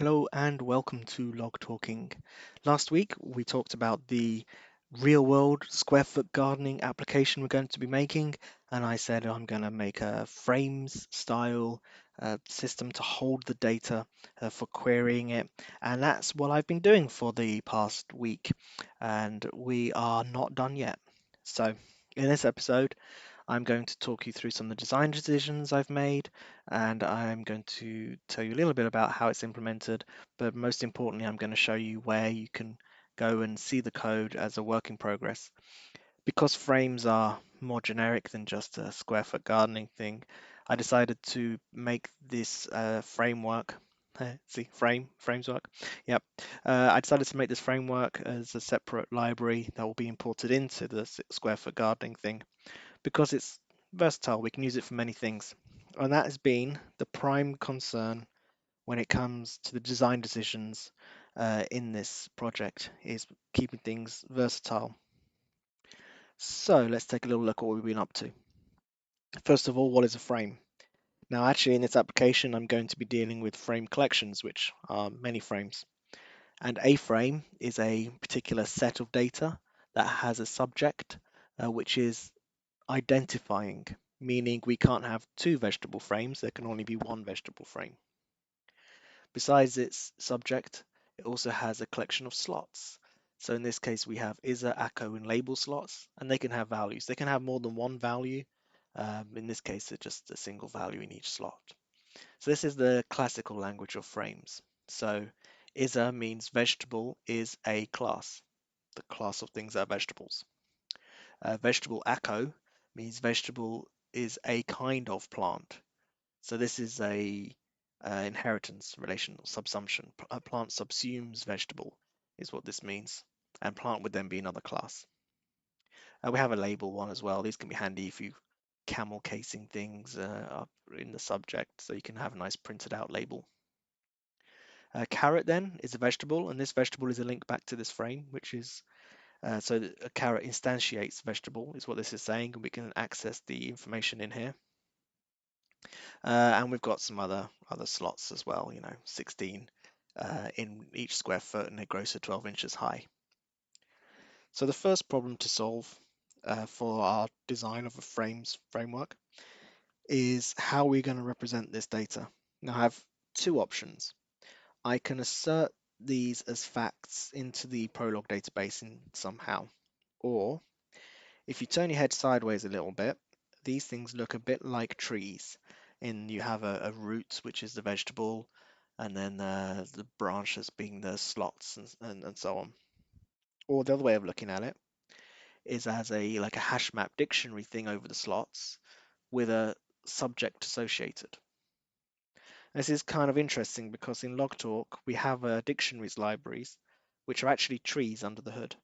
Hello and welcome to Log Talking. Last week we talked about the real world square foot gardening application we're going to be making, and I said I'm going to make a frames style system to hold the data for querying it, and that's what I've been doing for the past week, and we are not done yet. So, in this episode, I'm going to talk you through some of the design decisions I've made, and I'm going to tell you a little bit about how it's implemented, but most importantly, I'm going to show you where you can go and see the code as a work in progress. Because frames are more generic than just a square foot gardening thing, I decided to make this framework. See, frames work. Yep. I decided to make this framework as a separate library that will be imported into the square foot gardening thing because it's versatile. We can use it for many things. And that has been the prime concern when it comes to the design decisions in this project is keeping things versatile. So let's take a little look at what we've been up to. First of all, what is a frame? Now, actually, in this application, I'm going to be dealing with frame collections, which are many frames. And a frame is a particular set of data that has a subject, which is identifying, meaning we can't have two vegetable frames, there can only be one vegetable frame. Besides its subject, it also has a collection of slots. So in this case, we have ISA, ACO, and label slots, and they can have values. They can have more than one value. In this case, it's just a single value in each slot. So this is the classical language of frames. So ISA means vegetable is a class, the class of things that are vegetables. Vegetable ACO means vegetable is a kind of plant. So this is a inheritance relation or subsumption. A plant subsumes vegetable is what this means, and plant would then be another class. We have a label one as well. These can be handy if you camel casing things up in the subject, so you can have a nice printed out label. Carrot then is a vegetable, and this vegetable is a link back to this frame, which is so a carrot instantiates vegetable is what this is saying, and we can access the information in here. And we've got some other slots as well, 16 in each square foot, and it grows to 12 inches high. So the first problem to solve for our design of a framework is how we're going to represent this data. Now I have two options. I can assert these as facts into the Prolog database in somehow, or if you turn your head sideways a little bit, these things look a bit like trees. And you have a root, which is the vegetable, and then the branches being the slots and so on. Or the other way of looking at it is as a like a hash map dictionary thing over the slots with a subject associated. This is kind of interesting because in LogTalk we have dictionaries libraries which are actually trees under the hood.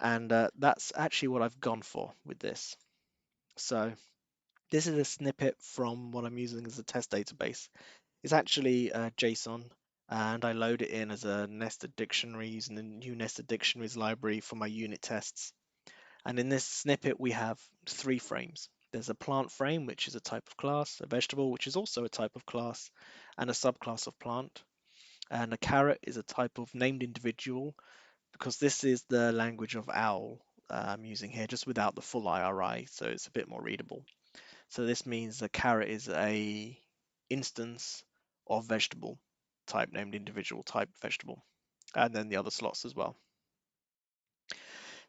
And that's actually what I've gone for with this. So this is a snippet from what I'm using as a test database. It's actually JSON, and I load it in as a nested dictionary using the new nested dictionaries library for my unit tests. And in this snippet, we have three frames. There's a plant frame, which is a type of class, a vegetable, which is also a type of class, and a subclass of plant. And a carrot is a type of named individual, because this is the language of OWL I'm using here, just without the full IRI, so it's a bit more readable. So this means a carrot is a instance of vegetable type named individual type vegetable, and then the other slots as well.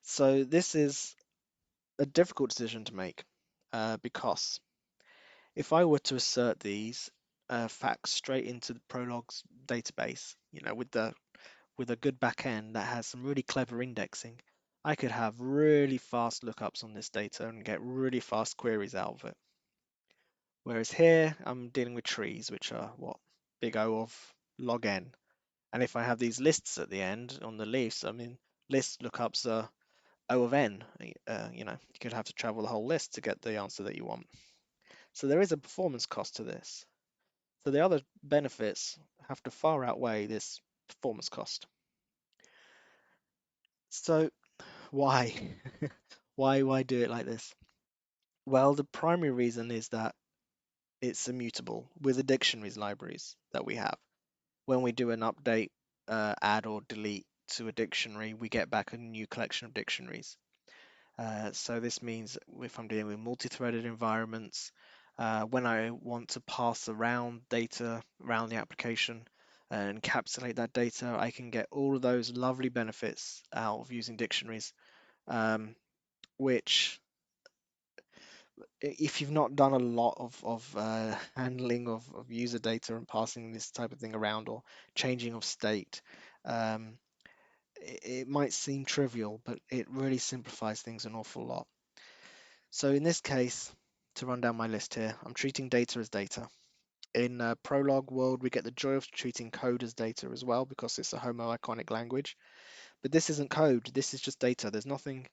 So this is a difficult decision to make because if I were to assert these facts straight into the Prolog's database, with a good backend that has some really clever indexing, I could have really fast lookups on this data and get really fast queries out of it. Whereas here, I'm dealing with trees, which are what? Big O of log n. And if I have these lists at the end on the leaves, I mean, list lookups are O of n. You could have to travel the whole list to get the answer that you want. So there is a performance cost to this. So the other benefits have to far outweigh this performance cost. So why? Why do it like this? Well, the primary reason is that it's immutable with the dictionaries libraries that we have. when we do an update, add or delete to a dictionary, we get back a new collection of dictionaries. So this means if I'm dealing with multi-threaded environments, when I want to pass around data around the application and encapsulate that data, I can get all of those lovely benefits out of using dictionaries, which if you've not done a lot of handling of user data and passing this type of thing around or changing of state, um, it might seem trivial, but it really simplifies things an awful lot. So in this case, to run down my list here, I'm treating data as data. In Prolog world, we get the joy of treating code as data as well because it's a homoiconic language. But this isn't code. This is just data. There's nothing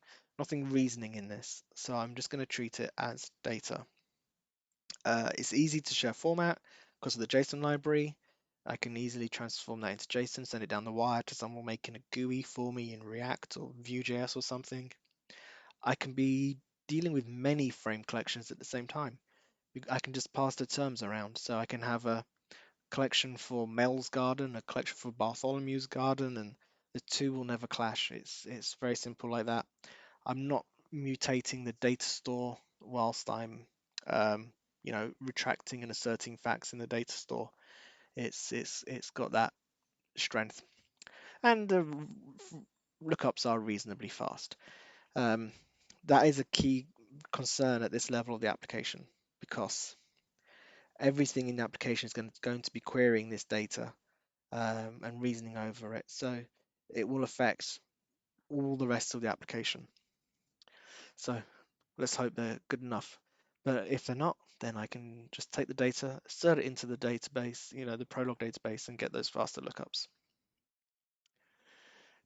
reasoning in this. So I'm just going to treat it as data. It's easy to share format because of the JSON library. I can easily transform that into JSON, send it down the wire to someone making a GUI for me in React or Vue.js or something. I can be dealing with many frame collections at the same time. I can just pass the terms around. So I can have a collection for Mel's garden, a collection for Bartholomew's garden, and the two will never clash. It's very simple like that. I'm not mutating the data store whilst I'm retracting and asserting facts in the data store. It's got that strength, and the lookups are reasonably fast. Um, that is a key concern at this level of the application because everything in the application is going to be querying this data and reasoning over it. So it will affect all the rest of the application. So let's hope they're good enough. But if they're not, then I can just take the data, assert it into the database, the Prolog database, and get those faster lookups.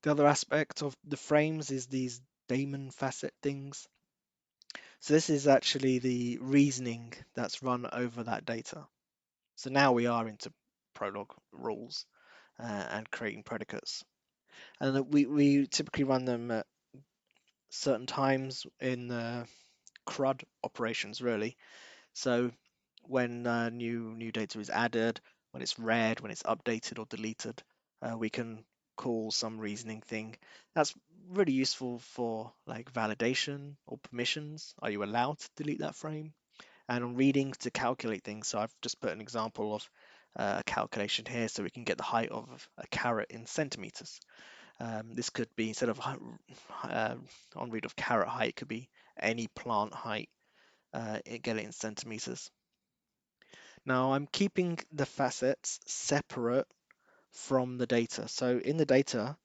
The other aspect of the frames is these daemon facet things. So this is actually the reasoning that's run over that data. So now we are into Prolog rules and creating predicates. And we typically run them at certain times in CRUD operations, really. So when new data is added, when it's read, when it's updated or deleted, we can call some reasoning thing. That's really useful for like validation or permissions. Are you allowed to delete that frame? And on reading to calculate things. So I've just put an example of a calculation here so we can get the height of a carrot in centimeters. This could be instead of on read of carrot height, it could be any plant height. Get it in centimeters. Now I'm keeping the facets separate from the data. So in the data,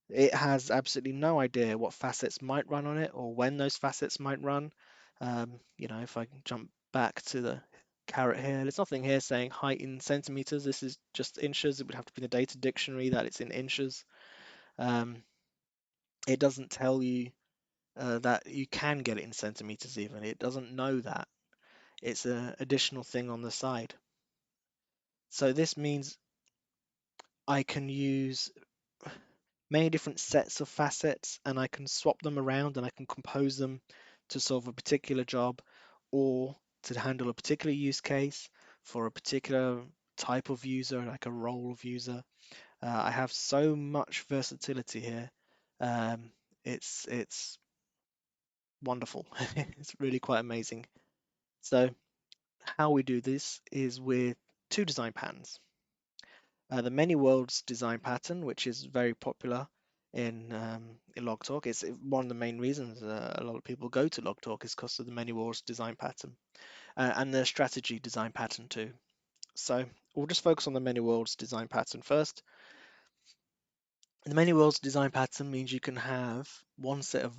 it has absolutely no idea what facets might run on it or when those facets might run. If I can jump back to the carrot here, there's nothing here saying height in centimeters. This is just inches. It would have to be the data dictionary that it's in inches. Um, it doesn't tell you that you can get it in centimeters even. It doesn't know that. It's an additional thing on the side. So this means I can use many different sets of facets and I can swap them around and I can compose them to solve a particular job or to handle a particular use case for a particular type of user, like a role of user. I have so much versatility here. Um, it's wonderful. It's really quite amazing. So how we do this is with two design patterns. The many worlds design pattern, which is very popular in LogTalk. It's one of the main reasons a lot of people go to LogTalk is because of the many worlds design pattern and the strategy design pattern too. So we'll just focus on the many worlds design pattern first. The many worlds design pattern means you can have one set of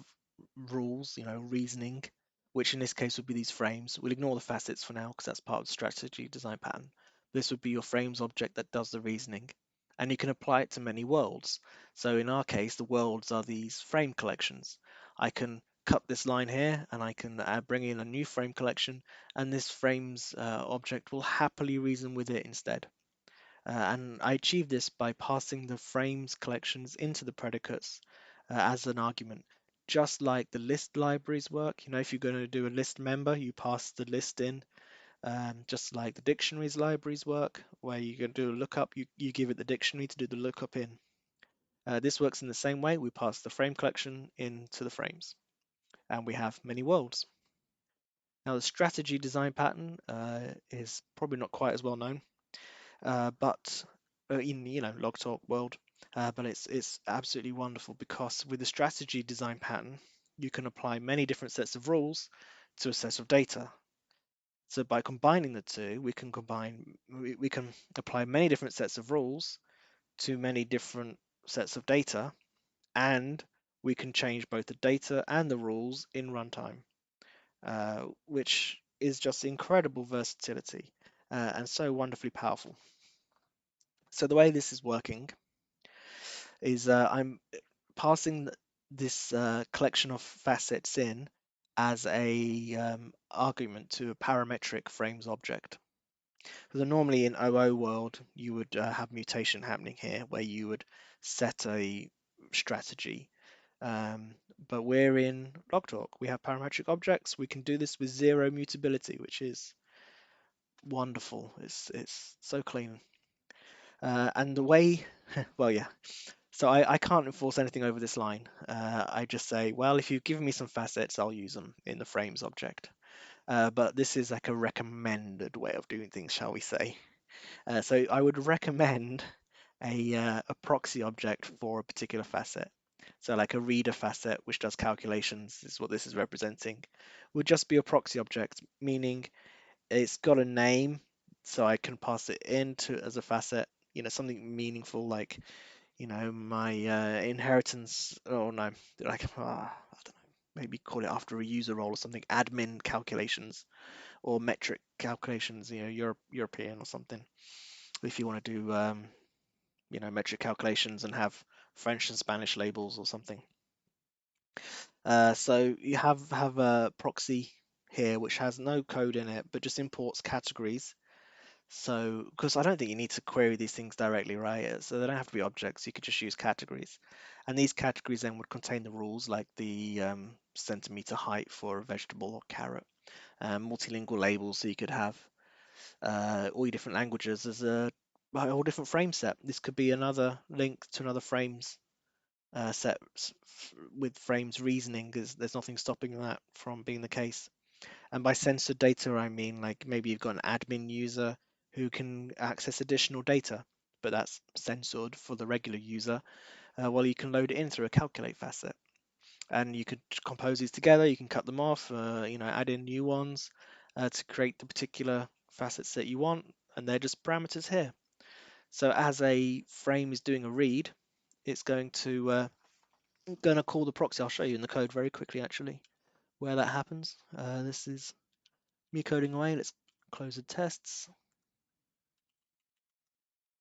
rules, reasoning, which in this case would be these frames. We'll ignore the facets for now because that's part of the strategy design pattern. This would be your frames object that does the reasoning. And you can apply it to many worlds. So in our case, the worlds are these frame collections. I can cut this line here and I can bring in a new frame collection and this frames object will happily reason with it instead. And I achieve this by passing the frames collections into the predicates as an argument. Just like the list libraries work, if you're going to do a list member, you pass the list in. just like the dictionaries libraries work, where you can do a lookup, you give it the dictionary to do the lookup in. This works in the same way. We pass the frame collection into the frames, and we have many worlds. Now, the strategy design pattern is probably not quite as well known, but in log talk world, but it's absolutely wonderful because with the strategy design pattern, you can apply many different sets of rules to a set of data. So by combining the two, we can apply many different sets of rules to many different sets of data, and we can change both the data and the rules in runtime, which is just incredible versatility and so wonderfully powerful. So the way this is working is I'm passing this collection of facets in as a argument to a parametric frames object. So normally in OO world, you would have mutation happening here where you would set a strategy. Um, but we're in LogTalk. We have parametric objects. We can do this with zero mutability, which is wonderful. It's so clean. And the way, well, yeah. So I can't enforce anything over this line. I just say, well, if you give me some facets, I'll use them in the frames object. But this is like a recommended way of doing things, shall we say. So I would recommend a proxy object for a particular facet. So like a reader facet, which does calculations, is what this is representing, would just be a proxy object, meaning it's got a name, so I can pass it into as a facet, something meaningful like, my inheritance, oh no, like, I don't know, maybe call it after a user role or something, admin calculations or metric calculations, European or something. If you want to do, metric calculations and have French and Spanish labels or something. So you have a proxy here which has no code in it, but just imports categories. So, because I don't think you need to query these things directly, right? So they don't have to be objects. You could just use categories, and these categories then would contain the rules like the centimeter height for a vegetable or carrot, multilingual labels, so you could have all your different languages as a whole different frame set. This could be another link to another frames set with frames reasoning, because there's nothing stopping that from being the case. And by censored data, I mean like maybe you've got an admin user who can access additional data, but that's censored for the regular user. Well, you can load it in through a calculate facet, and you could compose these together. You can cut them off, add in new ones to create the particular facets that you want, and they're just parameters here. So as a frame is doing a read, it's going to call the proxy. I'll show you in the code very quickly actually where that happens. This is me coding away. Let's close the tests.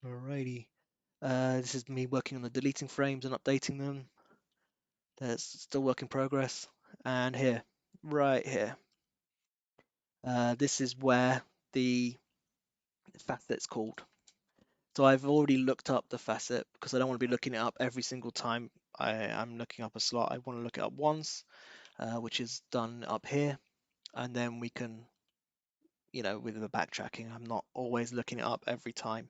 Alrighty. This is me working on the deleting frames and updating them. There's still work in progress. And here, right here, this is where the facet's called. So I've already looked up the facet because I don't want to be looking it up every single time I'm looking up a slot. I want to look it up once, which is done up here. And then we can, with the backtracking, I'm not always looking it up every time.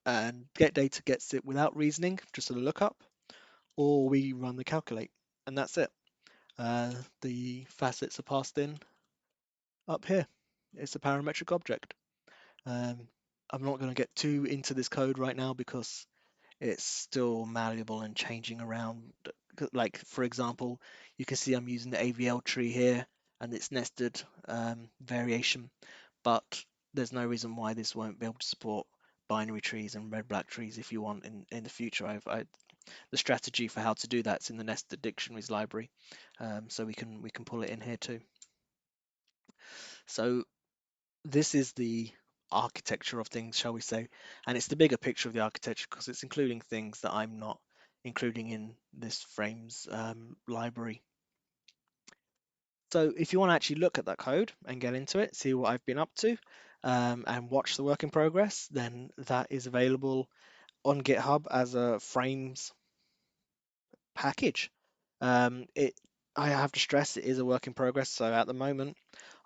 And get data gets it without reasoning, just a lookup, or we run the calculate, and that's it. The facets are passed in up here. It's a parametric object. Um, I'm not going to get too into this code right now because it's still malleable and changing around. Like, for example, you can see I'm using the AVL tree here and its nested variation, but there's no reason why this won't be able to support binary trees and red-black trees if you want in the future. The strategy for how to do that's in the nested dictionaries library, so we can pull it in here too. So this is the architecture of things, shall we say, and it's the bigger picture of the architecture because it's including things that I'm not including in this frames library. So if you want to actually look at that code and get into it, see what I've been up to, and watch the work in progress, then that is available on GitHub as a frames package. I have to stress it is a work in progress. So at the moment,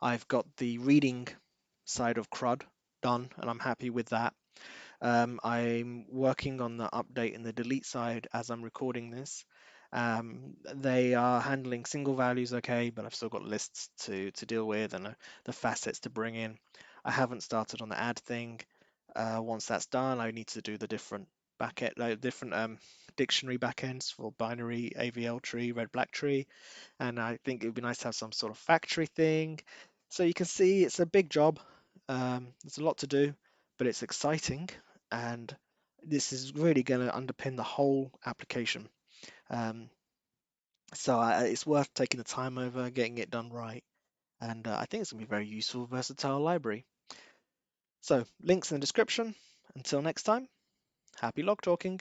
I've got the reading side of CRUD done, and I'm happy with that. I'm working on the update in the delete side as I'm recording this. They are handling single values okay, but I've still got lists to deal with and the facets to bring in. I haven't started on the add thing. Once that's done, I need to do the different backend, like different dictionary backends for binary, AVL tree, red black tree, and I think it would be nice to have some sort of factory thing. So you can see it's a big job. There's a lot to do, but it's exciting, and this is really going to underpin the whole application. Um, so it's worth taking the time over, getting it done right, and I think it's going to be a very useful, versatile library. So links in the description. Until next time, happy log talking.